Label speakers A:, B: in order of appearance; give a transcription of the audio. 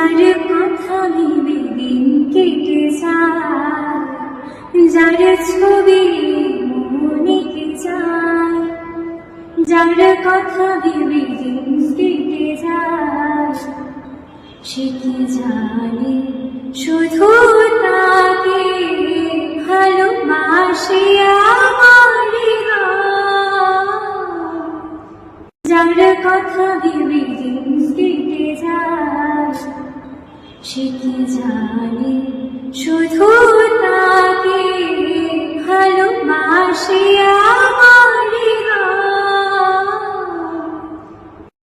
A: যার কথা ভেবে দিন কেটে যায়, যার ছবি মনে কে যায়, যার কথা ভেবে দিন কেটে যায়, সে কি জানে শুধু তাকে ভালোবাসে আমার যার কথা ভেবে দিন কেটে যায়, সে কি জানে শুধু